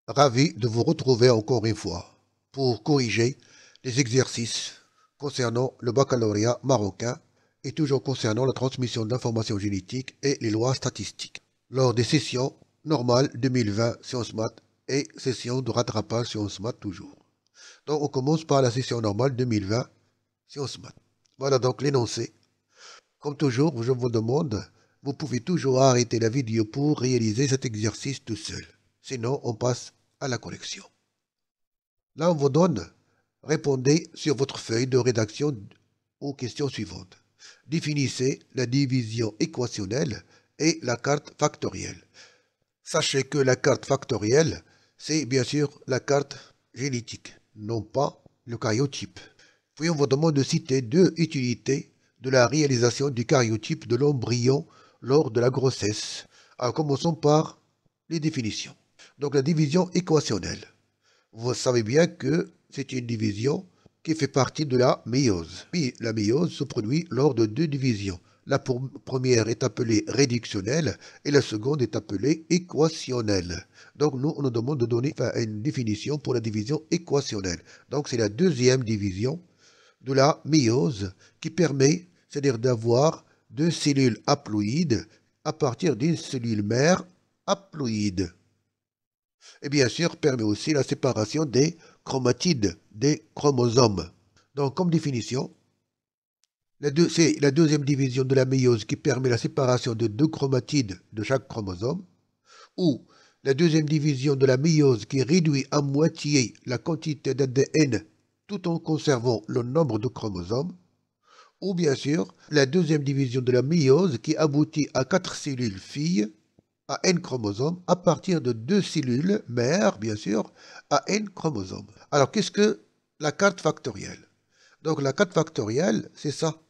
Ravi de vous retrouver encore une fois pour corriger les exercices concernant le baccalauréat marocain et toujours concernant la transmission d'informations génétiques et les lois statistiques. Lors des sessions normales 2020 sciences maths et sessions de rattrapage sciences maths toujours. Donc on commence par la session normale 2020 sciences maths. Voilà donc l'énoncé. Comme toujours, je vous demande, vous pouvez toujours arrêter la vidéo pour réaliser cet exercice tout seul. Sinon, on passe à la correction. Là, on vous donne, répondez sur votre feuille de rédaction aux questions suivantes. Définissez la division équationnelle et la carte factorielle. Sachez que la carte factorielle, c'est bien sûr la carte génétique, non pas le cariotype. Puis on vous demande de citer deux utilités de la réalisation du cariotype de l'embryon lors de la grossesse. Alors commençons par les définitions. Donc la division équationnelle. Vous savez bien que c'est une division qui fait partie de la méiose. Puis la méiose se produit lors de deux divisions. La première est appelée réductionnelle et la seconde est appelée équationnelle. Donc nous, on nous demande de donner une définition pour la division équationnelle. Donc c'est la deuxième division de la méiose qui permet, c'est-à-dire d'avoir deux cellules haploïdes à partir d'une cellule mère haploïde. Et bien sûr, permet aussi la séparation des chromatides, des chromosomes. Donc, comme définition, c'est la deuxième division de la méiose qui permet la séparation de deux chromatides de chaque chromosome, ou la deuxième division de la méiose qui réduit à moitié la quantité d'ADN tout en conservant le nombre de chromosomes, ou bien sûr, la deuxième division de la méiose qui aboutit à 4 cellules filles à N chromosomes à partir de deux cellules mères, bien sûr, à N chromosomes. Alors, qu'est-ce que la carte factorielle? Donc, la carte factorielle, c'est ça.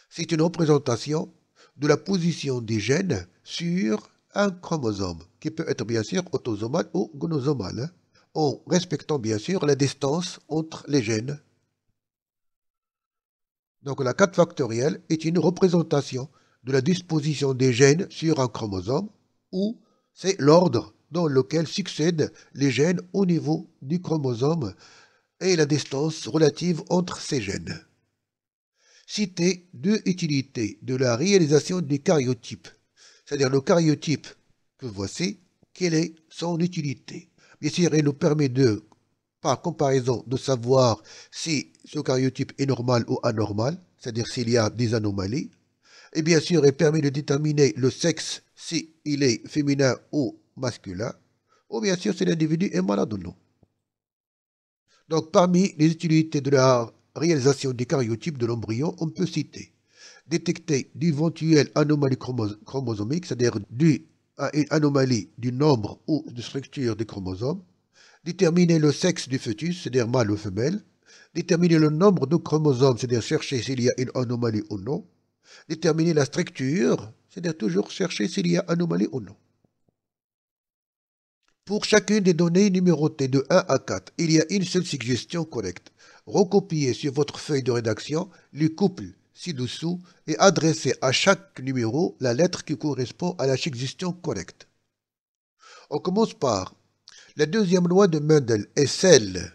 C'est une représentation de la position des gènes sur un chromosome, qui peut être bien sûr autosomal ou gonosomal, hein, en respectant bien sûr la distance entre les gènes. Donc, la carte factorielle est une représentation de la disposition des gènes sur un chromosome, ou c'est l'ordre dans lequel succèdent les gènes au niveau du chromosome et la distance relative entre ces gènes. Citez deux utilités de la réalisation des cariotypes, c'est-à-dire le cariotype que voici, quelle est son utilité? Bien sûr, il nous permet de, par comparaison, de savoir si ce cariotype est normal ou anormal, c'est-à-dire s'il y a des anomalies. Et bien sûr, il permet de déterminer le sexe, s'il est féminin ou masculin, ou bien sûr si l'individu est malade ou non. Donc, parmi les utilités de la réalisation des cariotypes de l'embryon, on peut citer détecter d'éventuelles anomalies chromosomiques, c'est-à-dire dues à une anomalie du nombre ou de structure des chromosomes, déterminer le sexe du fœtus, c'est-à-dire mâle ou femelle, déterminer le nombre de chromosomes, c'est-à-dire chercher s'il y a une anomalie ou non, déterminer la structure, c'est-à-dire toujours chercher s'il y a anomalie ou non. Pour chacune des données numérotées de 1 à 4, il y a une seule suggestion correcte. Recopiez sur votre feuille de rédaction les couples ci-dessous et adressez à chaque numéro la lettre qui correspond à la suggestion correcte. On commence par la deuxième loi de Mendel est celle.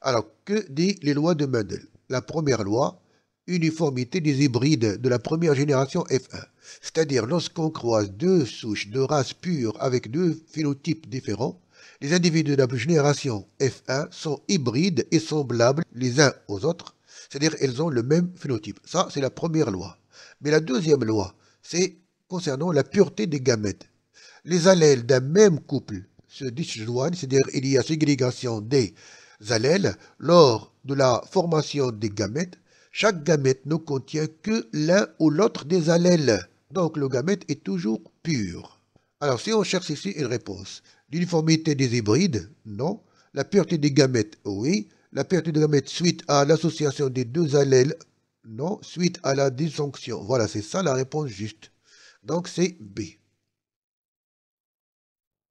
Alors, que dit les lois de Mendel? La première loi, uniformité des hybrides de la première génération F1. C'est-à-dire, lorsqu'on croise deux souches de race pure avec deux phénotypes différents, les individus de la génération F1 sont hybrides et semblables les uns aux autres, c'est-à-dire ils ont le même phénotype. Ça, c'est la première loi. Mais la deuxième loi, c'est concernant la pureté des gamètes. Les allèles d'un même couple se disjoignent, c'est-à-dire il y a ségrégation des allèles lors de la formation des gamètes. Chaque gamète ne contient que l'un ou l'autre des allèles. Donc le gamète est toujours pur. Alors si on cherche ici une réponse, l'uniformité des hybrides, non. La pureté des gamètes, oui. La pureté des gamètes suite à l'association des deux allèles, non. Suite à la disjonction. Voilà, c'est ça la réponse juste. Donc c'est B.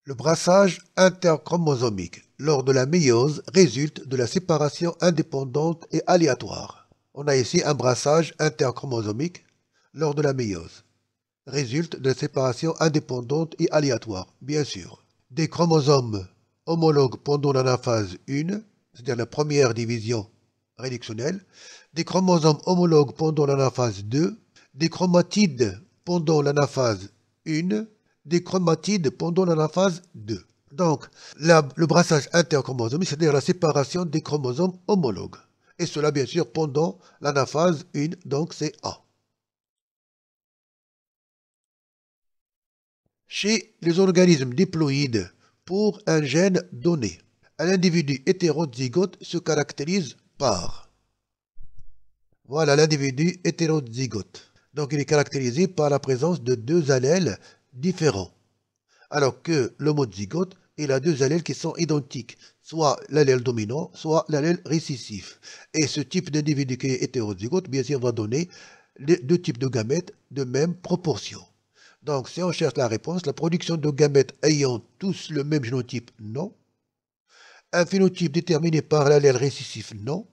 Le brassage interchromosomique lors de la méiose résulte de la séparation indépendante et aléatoire. On a ici un brassage interchromosomique lors de la méiose. Résulte de la séparation indépendante et aléatoire, bien sûr. des chromosomes homologues pendant l'anaphase 1, c'est-à-dire la première division réductionnelle, des chromosomes homologues pendant l'anaphase 2, des chromatides pendant l'anaphase 1, des chromatides pendant l'anaphase 2. Donc, le brassage interchromosomique, c'est-à-dire la séparation des chromosomes homologues. Et cela, bien sûr, pendant l'anaphase 1, donc c'est A. Chez les organismes diploïdes, pour un gène donné, un individu hétérozygote se caractérise par... Voilà l'individu hétérozygote. Donc il est caractérisé par la présence de deux allèles différents. Alors que l'homozygote, il a deux allèles qui sont identiques, soit l'allèle dominant, soit l'allèle récessif. Et ce type d'individu qui est hétérozygote, bien sûr, va donner deux types de gamètes de même proportion. Donc, si on cherche la réponse, la production de gamètes ayant tous le même génotype, non. Un phénotype déterminé par l'allèle récessif, non.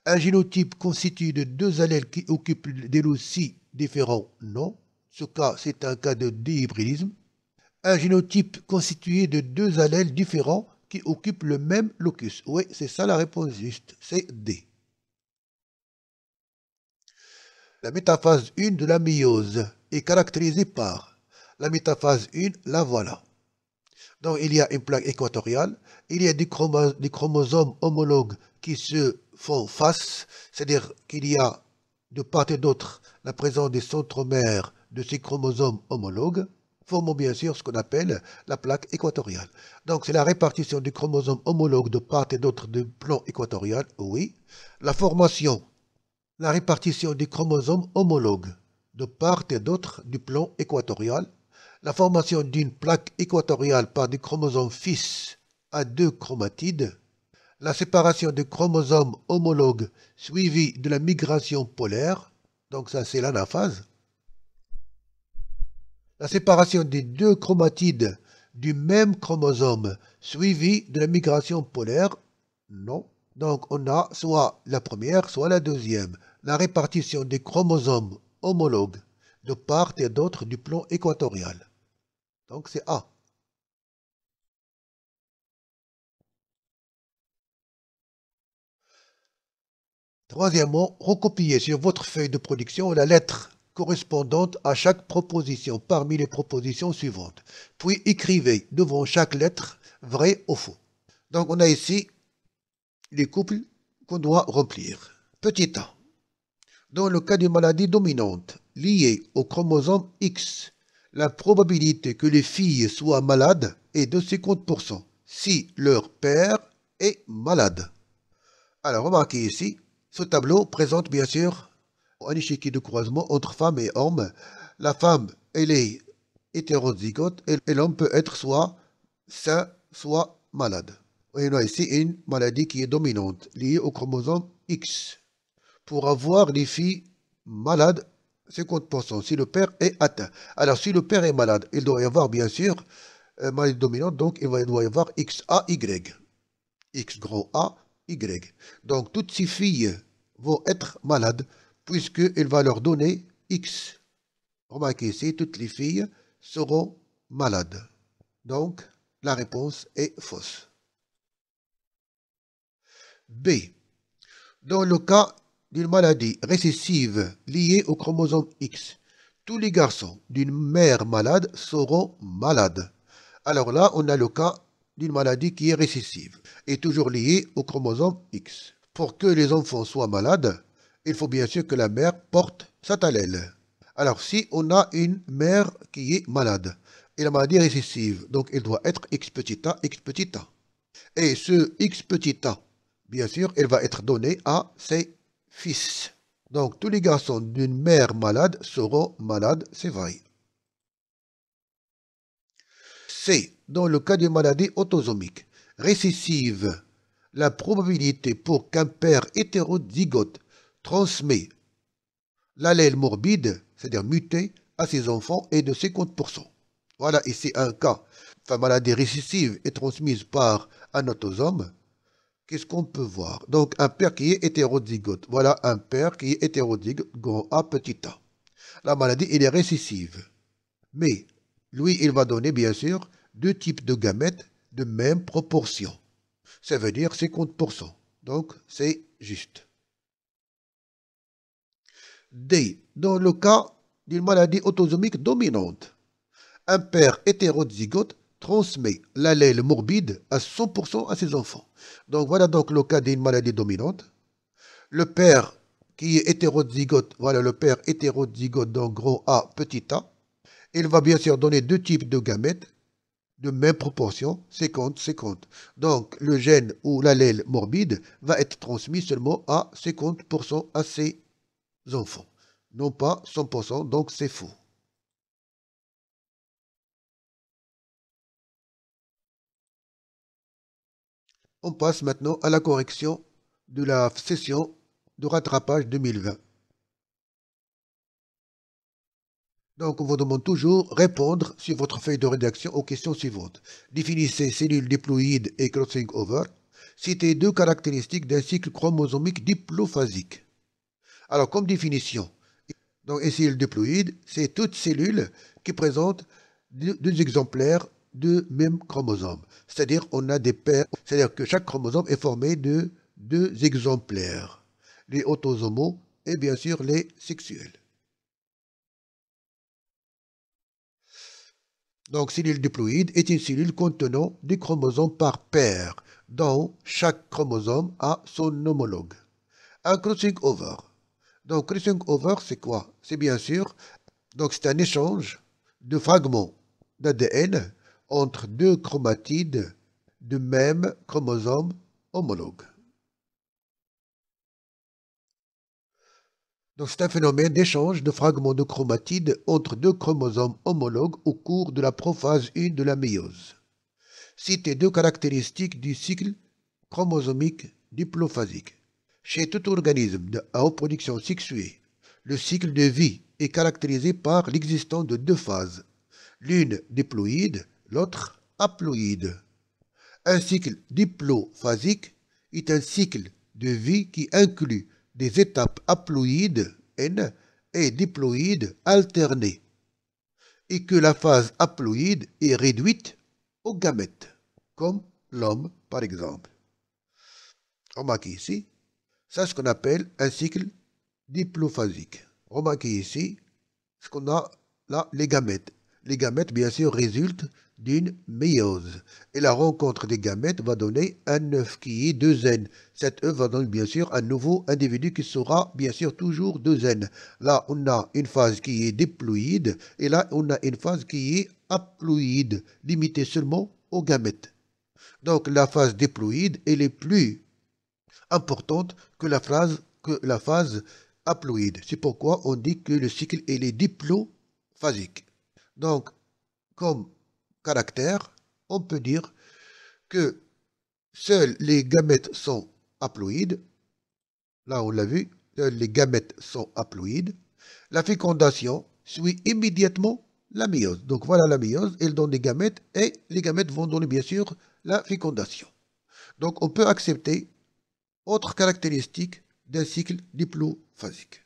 Un génotype constitué de deux allèles qui occupent des loci différents, non. Ce cas, c'est un cas de dihybridisme. Un génotype constitué de deux allèles différents qui occupent le même locus. Oui, c'est ça la réponse juste, c'est D. La métaphase 1 de la méiose est caractérisée par la métaphase 1, la voilà. Donc il y a une plaque équatoriale, il y a des chromosomes homologues qui se font face, c'est-à-dire qu'il y a de part et d'autre la présence des centromères de ces chromosomes homologues, formant bien sûr ce qu'on appelle la plaque équatoriale. Donc c'est la répartition des chromosomes homologues de part et d'autre du plan équatorial, oui. La formation, la répartition des chromosomes homologues de part et d'autre du plan équatorial, la formation d'une plaque équatoriale par des chromosomes fils à deux chromatides, la séparation des chromosomes homologues suivie de la migration polaire, donc ça c'est l'anaphase, la séparation des deux chromatides du même chromosome suivie de la migration polaire, non. Donc on a soit la première, soit la deuxième, la répartition des chromosomes homologues de part et d'autre du plan équatorial. Donc c'est A. Troisièmement, recopiez sur votre feuille de production la lettre correspondante à chaque proposition parmi les propositions suivantes. Puis écrivez devant chaque lettre vrai ou faux. Donc on a ici les couples qu'on doit remplir. Petit a. Dans le cas d'une maladie dominante liée au chromosome X, la probabilité que les filles soient malades est de 50% si leur père est malade. Alors remarquez ici, ce tableau présente bien sûr un échiquier de croisement entre femmes et hommes. La femme, elle est hétérozygote et l'homme peut être soit sain, soit malade. Et on a ici une maladie qui est dominante, liée au chromosome X. Pour avoir les filles malades, 50%, si le père est atteint. Alors, si le père est malade, il doit y avoir, bien sûr, maladie dominante, donc il doit y avoir XAY. X grand A, Y. Donc, toutes ces filles vont être malades, puisqu'il va leur donner X. Remarquez ici, toutes les filles seront malades. Donc, la réponse est fausse. B. Dans le cas d'une maladie récessive liée au chromosome X, tous les garçons d'une mère malade seront malades. Alors là, on a le cas d'une maladie qui est récessive et toujours liée au chromosome X. Pour que les enfants soient malades, il faut bien sûr que la mère porte cet allèle. Alors si on a une mère qui est malade, et la maladie est récessive, donc il doit être X petit a, X petit a. Et ce X petit a, bien sûr, il va être donné à ses fils. Donc tous les garçons d'une mère malade seront malades, c'est vrai. C. Dans le cas d'une maladie autosomique récessive, la probabilité pour qu'un père hétérozygote transmet l'allèle morbide, c'est-à-dire muté, à ses enfants est de 50%. Voilà ici un cas. Enfin, maladie récessive est transmise par un autosome. Qu'est-ce qu'on peut voir? Donc, un père qui est hétérozygote. Voilà un père qui est hétérozygote, grand A, petit a. La maladie, elle est récessive. Mais, lui, il va donner, bien sûr, deux types de gamètes de même proportion. Ça veut dire 50%. Donc, c'est juste. D. Dans le cas d'une maladie autosomique dominante, un père hétérozygote transmet l'allèle morbide à 100% à ses enfants. Donc, voilà donc le cas d'une maladie dominante. Le père qui est hétérozygote, voilà le père hétérozygote dans gros A, petit a, il va bien sûr donner deux types de gamètes de même proportion, 50-50. Donc, le gène ou l'allèle morbide va être transmis seulement à 50% à ses enfants, non pas 100%, donc c'est faux. On passe maintenant à la correction de la session de rattrapage 2020. Donc, on vous demande toujours répondre sur votre feuille de rédaction aux questions suivantes. Définissez cellules diploïdes et crossing over. Citez deux caractéristiques d'un cycle chromosomique diplophasique. Alors, comme définition, donc une cellule diploïde, c'est toute cellule qui présente deux exemplaires de même chromosome. C'est-à-dire on a des paires, c'est-à-dire que chaque chromosome est formé de deux exemplaires, les autosomaux et bien sûr les sexuels. Donc, cellule diploïde est une cellule contenant des chromosomes par paire, dont chaque chromosome a son homologue. Un crossing over. Donc, crossing over, c'est quoi? C'est bien sûr, donc c'est un échange de fragments d'ADN entre deux chromatides de même chromosome homologue. Donc, c'est un phénomène d'échange de fragments de chromatides entre deux chromosomes homologues au cours de la prophase 1 de la méiose. Citez deux caractéristiques du cycle chromosomique diplophasique. Chez tout organisme à haute production sexuée, le cycle de vie est caractérisé par l'existence de deux phases, l'une diploïde, l'autre haploïde. Un cycle diplophasique est un cycle de vie qui inclut des étapes haploïdes N et diploïdes alternées, et que la phase haploïde est réduite aux gamètes, comme l'homme par exemple. Remarquez ici, c'est ce qu'on appelle un cycle diplophasique. Remarquez ici ce qu'on a là, les gamètes. Les gamètes, bien sûr, résultent d'une méiose. Et la rencontre des gamètes va donner un œuf qui est 2N. Cet œuf va donner, bien sûr, un nouveau individu qui sera, bien sûr, toujours 2N. Là, on a une phase qui est diploïde, et là, on a une phase qui est haploïde, limitée seulement aux gamètes. Donc, la phase diploïde, elle est plus importante que la phase haploïde. C'est pourquoi on dit que le cycle est diplophasique. Donc, comme caractère, on peut dire que seuls les gamètes sont haploïdes. Là, on l'a vu, seuls les gamètes sont haploïdes. La fécondation suit immédiatement la méiose. Donc, voilà la méiose, elle donne des gamètes et les gamètes vont donner, bien sûr, la fécondation. Donc, on peut accepter autre caractéristique d'un cycle diplophasique.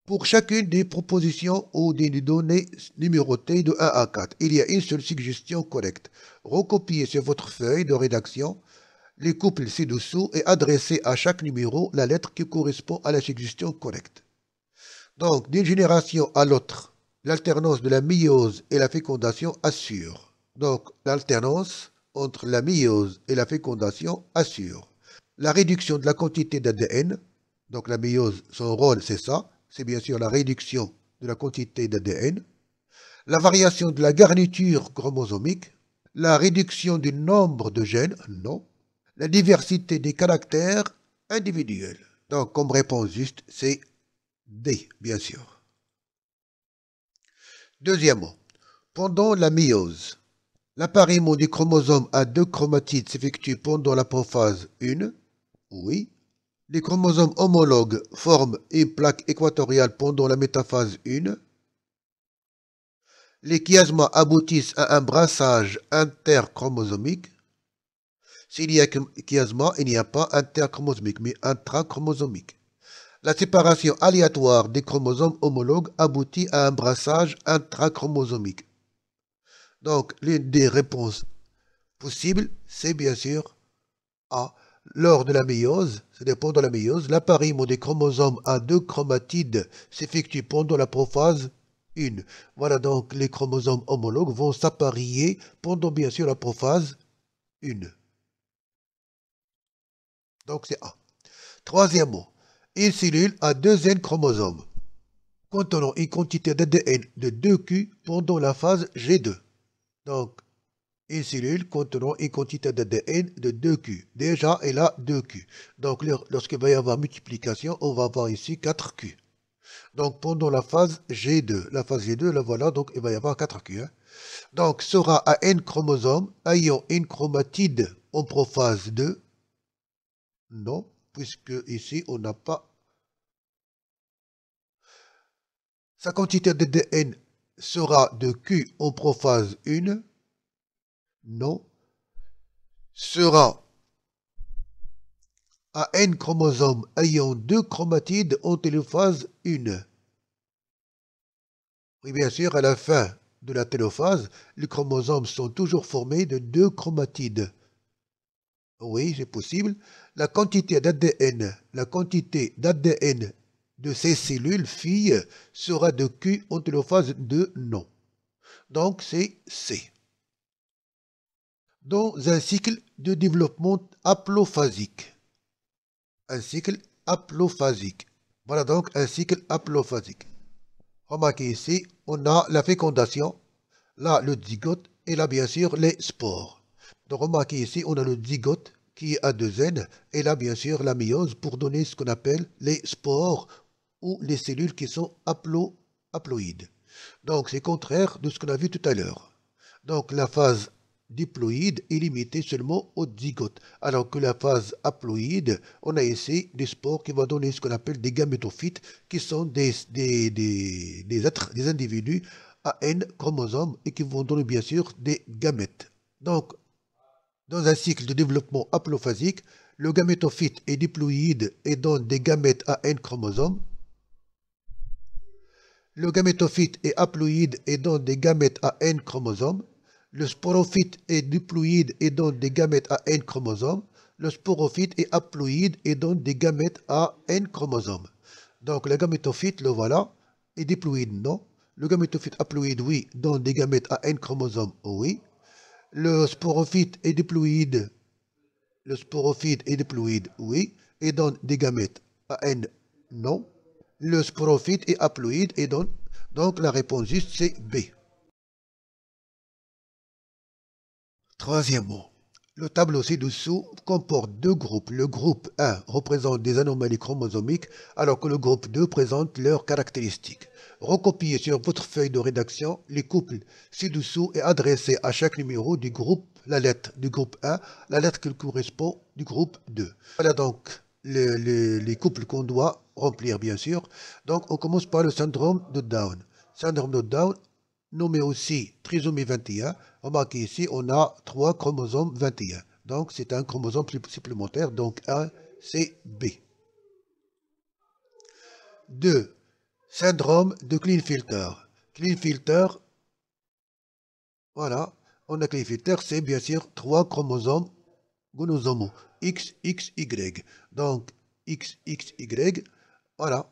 Pour chacune des propositions ou des données numérotées de 1 à 4, il y a une seule suggestion correcte. Recopiez sur votre feuille de rédaction les couples ci-dessous et adressez à chaque numéro la lettre qui correspond à la suggestion correcte. Donc, d'une génération à l'autre, l'alternance de la méiose et la fécondation assure. Donc, l'alternance entre la méiose et la fécondation assure la réduction de la quantité d'ADN. Donc, la méiose, son rôle, c'est ça. C'est bien sûr la réduction de la quantité d'ADN, la variation de la garniture chromosomique, la réduction du nombre de gènes, non, la diversité des caractères individuels. Donc, comme réponse juste, c'est D, bien sûr. Deuxièmement, pendant la méiose, l'appariement du chromosome à deux chromatides s'effectue pendant la prophase 1, oui. Les chromosomes homologues forment une plaque équatoriale pendant la métaphase 1. Les chiasmas aboutissent à un brassage interchromosomique. S'il y a chiasma, il n'y a pas interchromosomique, mais intrachromosomique. La séparation aléatoire des chromosomes homologues aboutit à un brassage intrachromosomique. Donc, l'une des réponses possibles, c'est bien sûr A. Lors de la méiose, c'est-à-dire pendant la méiose, l'appariement des chromosomes à deux chromatides s'effectue pendant la prophase 1. Voilà donc les chromosomes homologues vont s'apparier pendant bien sûr la prophase 1. Donc c'est A. Troisièmement, une cellule a deux N chromosomes contenant une quantité d'ADN de 2Q pendant la phase G2. Donc, une cellule contenant une quantité d'ADN de 2Q. Déjà, elle a 2Q. Donc, lorsqu'il va y avoir multiplication, on va avoir ici 4Q. Donc, pendant la phase G2, la voilà, donc il va y avoir 4Q. Hein. Donc, sera à N chromosomes ayant une chromatide en prophase 2. Non, puisque ici, on n'a pas. Sa quantité d'ADN sera de Q en prophase 1. Non. Sera à N chromosomes ayant deux chromatides en télophase 1. Oui, bien sûr, à la fin de la télophase, les chromosomes sont toujours formés de deux chromatides. Oui, c'est possible. La quantité d'ADN de ces cellules filles sera de Q en télophase 2, non. Donc, c'est C. Dans un cycle de développement haplophasique. Un cycle haplophasique. Voilà donc un cycle haplophasique. Remarquez ici, on a la fécondation, là le zygote et là bien sûr les spores. Donc remarquez ici, on a le zygote qui a deux N et là bien sûr la méiose pour donner ce qu'on appelle les spores ou les cellules qui sont haploïdes. Donc c'est contraire de ce qu'on a vu tout à l'heure. Donc la phase diploïde est limitée seulement au zygote, alors que la phase haploïde, on a ici des spores qui vont donner ce qu'on appelle des gamétophytes, qui sont des individus à N chromosomes et qui vont donner bien sûr des gamètes. Donc, dans un cycle de développement haplophasique, le gamétophyte est diploïde et donne des gamètes à N chromosomes. Le gamétophyte est haploïde et donne des gamètes à N chromosomes. Le sporophyte est diploïde et donne des gamètes à N chromosomes. Le sporophyte est haploïde et donne des gamètes à N chromosomes. Donc le gamétophyte, le voilà, est diploïde, non. Le gamétophyte haploïde, oui, donne des gamètes à N chromosomes, oui. Le sporophyte est diploïde. Le sporophyte est diploïde, oui, et donne des gamètes à N, non. Le sporophyte est haploïde et donne. Donc la réponse juste c'est B. Troisièmement, le tableau ci-dessous comporte deux groupes. Le groupe 1 représente des anomalies chromosomiques alors que le groupe 2 présente leurs caractéristiques. Recopiez sur votre feuille de rédaction les couples ci-dessous et adressez à chaque numéro du groupe la lettre du groupe 1, la lettre qui correspond du groupe 2. Voilà donc les couples qu'on doit remplir bien sûr. Donc on commence par le syndrome de Down. Syndrome de Down, nommé aussi trisomie 21. Remarquez ici, on a 3 chromosomes 21. Donc, c'est un chromosome supplémentaire. Donc, 1, c'est B. 2. Syndrome de Klinefelter. Klinefelter, voilà. On a Klinefelter, c'est bien sûr 3 chromosomes gonosomaux. X, X, Y. Donc, X, X, Y. Voilà.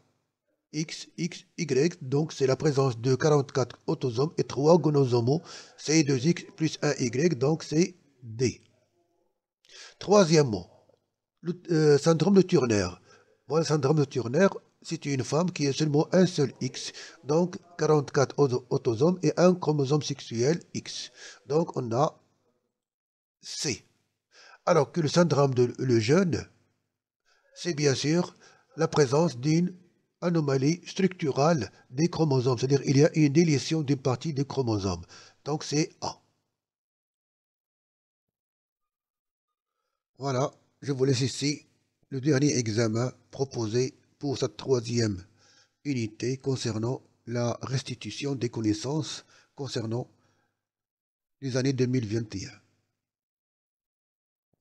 X, X, Y, donc c'est la présence de 44 autosomes et 3 gonosomaux, c'est 2X plus 1 Y, donc c'est D. Troisièmement, le syndrome de Turner. Bon, le syndrome de Turner, c'est une femme qui a seulement un seul X, donc 44 autosomes et un chromosome sexuel X. Donc on a C. Alors que le syndrome de Lejeune, c'est bien sûr la présence d'une anomalie structurale des chromosomes, c'est-à-dire il y a une délétion d'une partie des chromosomes. Donc c'est A. Voilà, je vous laisse ici le dernier examen proposé pour cette troisième unité concernant la restitution des connaissances concernant les années 2021.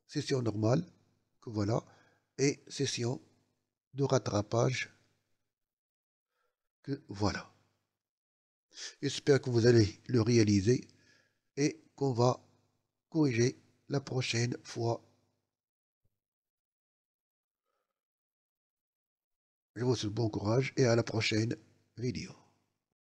Session normale, que voilà, et session de rattrapage que voilà. J'espère que vous allez le réaliser et qu'on va corriger la prochaine fois. Je vous souhaite bon courage et à la prochaine vidéo.